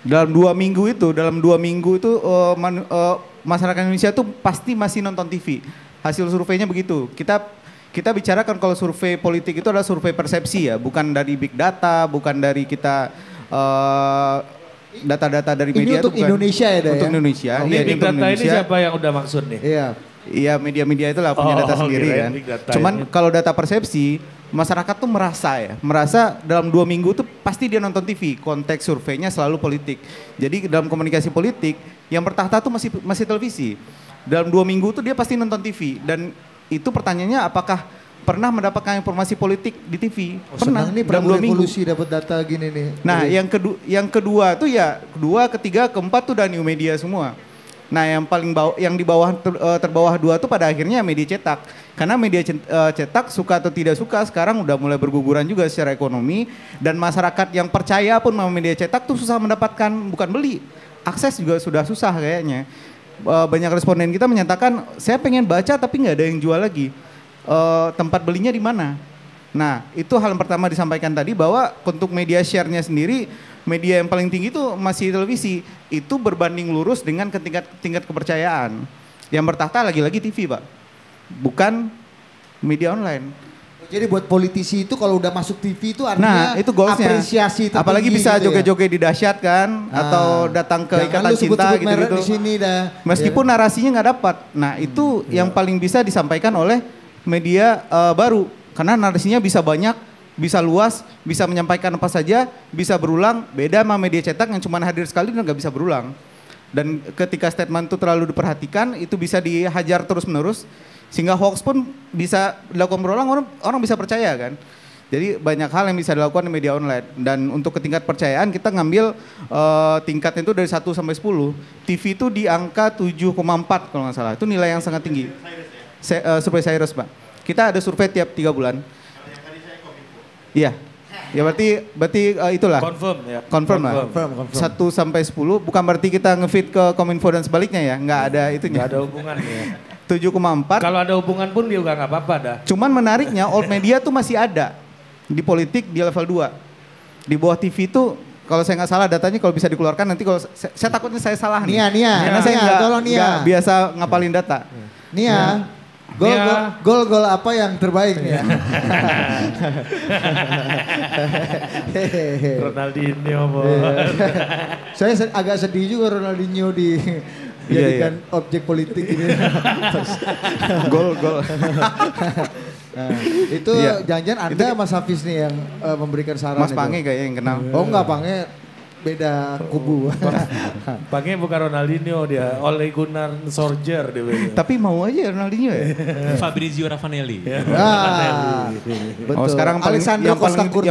Dalam 2 minggu itu masyarakat Indonesia tuh pasti masih nonton TV. Hasil surveinya begitu. Kita bicarakan kalau survei politik itu adalah survei persepsi ya, bukan dari big data, bukan dari kita data-data dari Ini media. untuk itu bukan. Indonesia ya, Dah, Untuk ya? Indonesia. Ini Iya, big untuk data ini Indonesia. siapa yang udah maksud nih? Iya. Iya, media-media itulah punya Oh, data sendiri kirain kan. big data Cuman ini. kalau data persepsi, masyarakat tuh merasa dalam 2 minggu tuh pasti dia nonton TV. Konteks surveinya selalu politik. Jadi dalam komunikasi politik yang bertahta tuh masih televisi. Dalam 2 minggu tuh dia pasti nonton TV. Dan itu pertanyaannya apakah pernah mendapatkan informasi politik di TV? Pernah. Senang nih dalam Prabowo 2 minggu. evolusi dapat data gini nih. Nah, Jadi- yang kedua tuh ya, kedua, ketiga, keempat tuh udah new media semua. Nah, yang paling yang di bawah terbawah 2 tuh pada akhirnya media cetak. Karena media cetak suka atau tidak suka sekarang udah mulai berguguran juga secara ekonomi dan masyarakat yang percaya pun sama media cetak tuh susah mendapatkan, bukan beli. Akses juga sudah susah kayaknya. Banyak responden kita menyatakan saya pengen baca tapi nggak ada yang jual lagi. Tempat belinya di mana? Nah, itu hal yang pertama disampaikan tadi bahwa untuk media share-nya sendiri, media yang paling tinggi itu masih televisi. Itu berbanding lurus dengan tingkat kepercayaan. Yang bertahta lagi-lagi TV, Pak. Bukan media online. Jadi buat politisi itu kalau udah masuk TV itu artinya Nah, itu goalsnya. apresiasi tertinggi Apalagi bisa gitu ya. joget-joget di dahsyat kan, atau datang ke Jangan ikatan lu cinta sebut-sebut merek gitu-gitu. di sini dah. Meskipun narasinya nggak dapat. Nah, itu yang paling bisa disampaikan oleh media baru. Karena narasinya bisa banyak, bisa luas, bisa menyampaikan apa saja, bisa berulang. Beda sama media cetak yang cuma hadir sekali dan nggak bisa berulang. Dan ketika statement itu terlalu diperhatikan, itu bisa dihajar terus-menerus. Sehingga hoax pun bisa dilakukan berulang, orang bisa percaya kan. Jadi banyak hal yang bisa dilakukan di media online. Dan untuk tingkat percayaan kita ngambil tingkatnya itu dari 1 sampai 10. TV itu di angka 7,4 kalau nggak salah. Itu nilai yang sangat tinggi. Survei Cyrus, Pak. Kita ada survei tiap 3 bulan. Iya. Ya berarti itulah. Confirm lah. 1 sampai 10 bukan berarti kita ngefeed ke Kominfo dan sebaliknya ya. Nggak ada itunya. Nggak ada hubungannya. 7,4. Kalau ada hubungan pun dia nggak apa-apa dah. Cuman menariknya old media tuh masih ada di politik di level 2. Di bawah TV itu kalau saya nggak salah datanya kalau bisa dikeluarkan nanti kalau saya takutnya saya salah nih. Karena saya nggak biasa ngapalin data. Nia. Gol apa yang terbaik nih? Ronaldinho, Saya agak sedih juga Ronaldinho dijadikan objek politik ini. Gol. Nah, itu jangan-jangan Anda Mas Hafiz nih yang memberikan saran. Mas Pange kayaknya yang kenal. Oh enggak, Pange beda kubu. Pange bukan Ronaldinho dia, Ole Gunnar Solskjaer dia. Tapi mau aja Ronaldinho ya. Fabrizio Ravanelli. Betul. Oh sekarang yang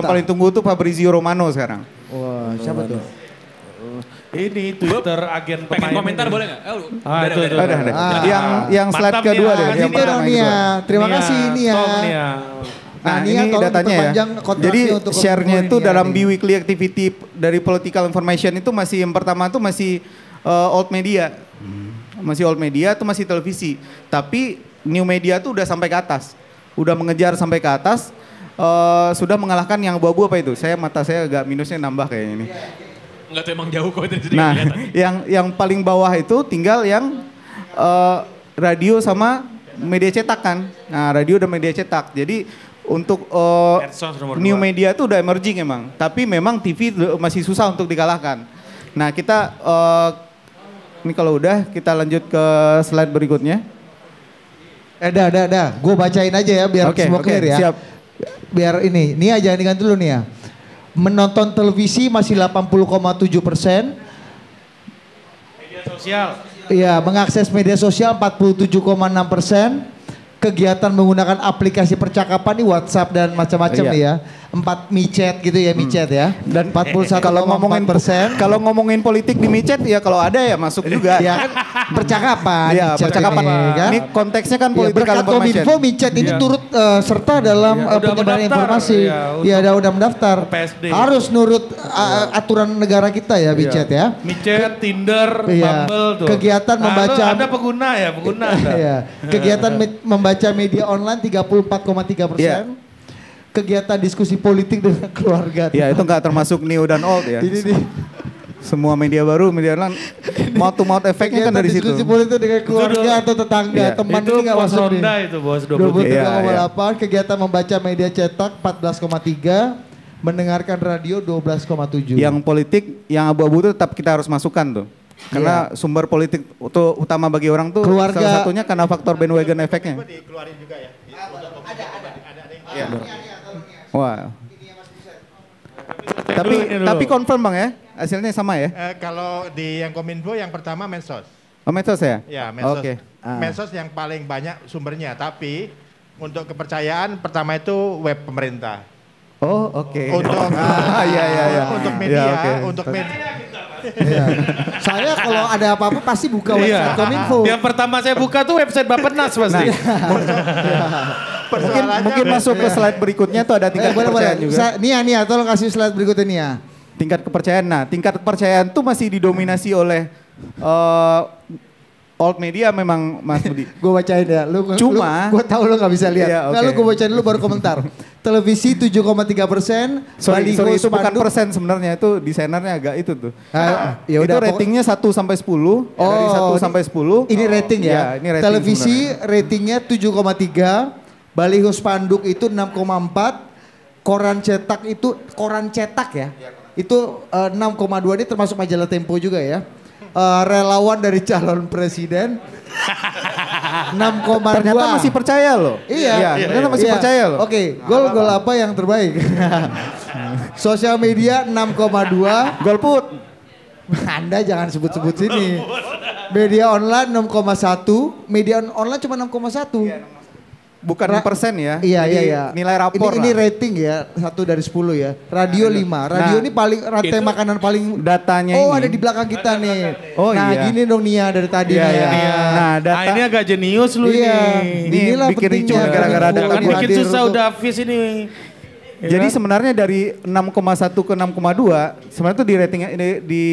paling tunggu tuh Fabrizio Romano sekarang. Wah, siapa tuh? Ini Twitter agen pemain. Pengen komentar boleh nggak? Itu. Ada. Yang slide kedua deh. Yang pertama Nia. Terima kasih Nia. Nah ini datanya ya. Jadi share-nya itu dalam bi-weekly activity dari political information itu masih yang pertama itu masih old media. Masih old media itu masih televisi. Tapi new media tuh udah sampai ke atas. Udah mengejar sampai ke atas. Sudah mengalahkan yang abu-abu apa itu? Mata saya agak minusnya nambah kayaknya ini. Enggak tuh emang jauh kok. Nah yang paling bawah itu tinggal yang radio sama media cetak kan. Nah radio dan media cetak. Jadi untuk new media itu udah emerging emang. Tapi memang TV masih susah untuk dikalahkan. Nah kita, ini kalau udah kita lanjut ke slide berikutnya. Dah. Gue bacain aja ya biar semua clear ya. Siap. Biar ini, Nia jangan diganti dulu Nia. Menonton televisi masih 80,7%. Media sosial. Iya, mengakses media sosial 47,6%. Kegiatan menggunakan aplikasi percakapan nih WhatsApp dan macam-macam nih ya. 4 micet gitu ya, micet ya. Dan 41,4%. Kalau ngomongin politik di micet ya kalau ada ya masuk juga. Ya kan percakapan. Iya, percakapan. Kan? Ini konteksnya kan politik. Berkat Kominfo micet ini turut serta dalam penyebaran informasi. Iya, udah mendaftar. PSD. Harus nurut aturan negara kita ya micet ya. Micet, Tinder, Bumble tuh. Kegiatan membaca. Ada pengguna. Iya. Kegiatan membaca media online 34,3%. Kegiatan diskusi politik dengan keluarga. Ya itu nggak termasuk new dan old ya. Ini nih. Semua media baru, media online, mouth to mouth efeknya kan dari situ. Diskusi politik dengan keluarga atau tetangga, teman itu ini nggak masuk nih. Ronda itu bos 23,8. Kegiatan membaca media cetak 14,3. Mendengarkan radio 12,7. Yang politik, yang abu-abu itu tetap kita harus masukkan tuh. Karena sumber politik utama bagi orang tuh keluarga, salah satunya karena faktor bandwagon efeknya. Dikeluarin juga ya. Ada. Wah. Tapi confirm Bang ya, hasilnya sama ya? Kalau di yang Kominfo yang pertama medsos. Oh medsos ya? Ya medsos. Oke. Medsos yang paling banyak sumbernya, tapi untuk kepercayaan pertama itu web pemerintah. Oh oke. Untuk untuk media, untuk media. Iya. Saya kalau ada apa-apa pasti buka website Kominfo. Yang pertama saya buka tuh website Bappenas pasti. Mungkin masuk ke slide berikutnya tuh ada tingkat kepercayaan juga. Nia, tolong kasih slide berikutnya Nia. Tingkat kepercayaan. Nah, tingkat kepercayaan tuh masih didominasi oleh old media memang Mas Budi. Gue bacain ya. Gue tahu lu nggak bisa lihat. Iya, Lalu gue bacain dulu baru komentar. Televisi 7,3%. Sorry, itu bukan persen sebenarnya, itu desainernya agak itu tuh. Ya itu ratingnya 1 sampai 10. Dari 1 sampai 10. Ini rating ya. Ini rating televisi ratingnya 7,3. Baliho spanduk itu 6,4. Koran cetak ya. Itu 6,2, ini termasuk majalah Tempo juga ya. Relawan dari calon presiden 6,2. Ternyata masih percaya loh. Iya. Ternyata masih percaya loh. Oke, gol apa yang terbaik? Sosial media 6,2. Golput. Anda jangan sebut-sebut sini. Media online 6,1, media online cuma 6,1. Bukan persen ya. Iya, Jadi iya. Nilai rapor ini lah. rating ya, 1 dari 10 ya. Radio 5. Radio ini paling rantai itu makanan paling Datanya Oh, ini. ada di belakang kita nih. Oh, nah, iya. gini dong Nia dari tadi Iya, Nia. iya. Nah, data ini agak jenius lu Iya. ini. Inilah bikin ricuh pentingnya gara-gara Kominfo data Kan gua bikin hadir susah untuk- udah Hafiz ini. Ya Jadi kan? sebenarnya dari 6,1 ke 6,2 sebenarnya itu di rating di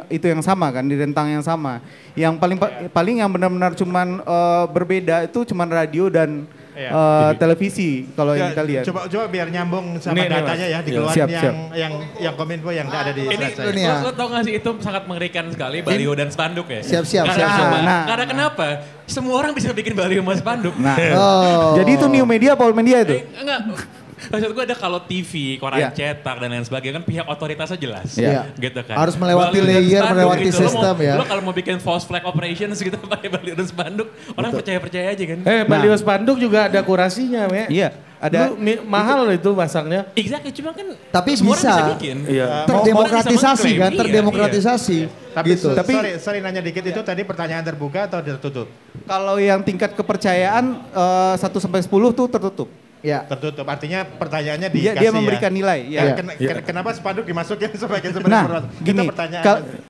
itu yang sama kan, di rentang yang sama. Yang paling yang benar-benar cuman berbeda itu cuman radio dan televisi kalau yang kita lihat. Coba biar nyambung sama Ini, datanya Mas. ya dikeluarin Siap, yang siap. yang Kominfo yang ada di Ini slide saya. Nih ya. lo tau gak sih itu sangat mengerikan sekali baliho dan spanduk ya. Siap-siap, Karena siap-siap. apa? Nah. Karena kenapa? Semua orang bisa bikin baliho sama spanduk. Nah, Oh. jadi itu new media apa old media itu? Enggak. Maksud gue ada kalau TV, koran Iya. cetak dan lain sebagainya kan pihak otoritasnya jelas. Iya. Gitu kan. Harus melewati Baliho dan layer, spanduk melewati gitu. Lo sistem ya. Lo kalau mau bikin false flag operations gitu pakai baliho dan spanduk, orang percaya-percaya aja kan. Baliho spanduk juga ada kurasinya, Me. Iya, ada Mahal loh itu masangnya. Exactly, cuma kan Tapi semua orang bisa. bikin. Iya. Terdemokratisasi Mau- kan, iya, terdemokratisasi. Tapi, gitu. sorry nanya dikit itu tadi pertanyaan terbuka atau tertutup? kalau yang tingkat kepercayaan 1 sampai 10 tuh tertutup. Ya. Tertutup, artinya pertanyaannya Dia dikasih memberikan ya. nilai. Ya. Kenapa spanduk dimasukin sebagai Nah, sebenarnya itu gini, pertanyaan.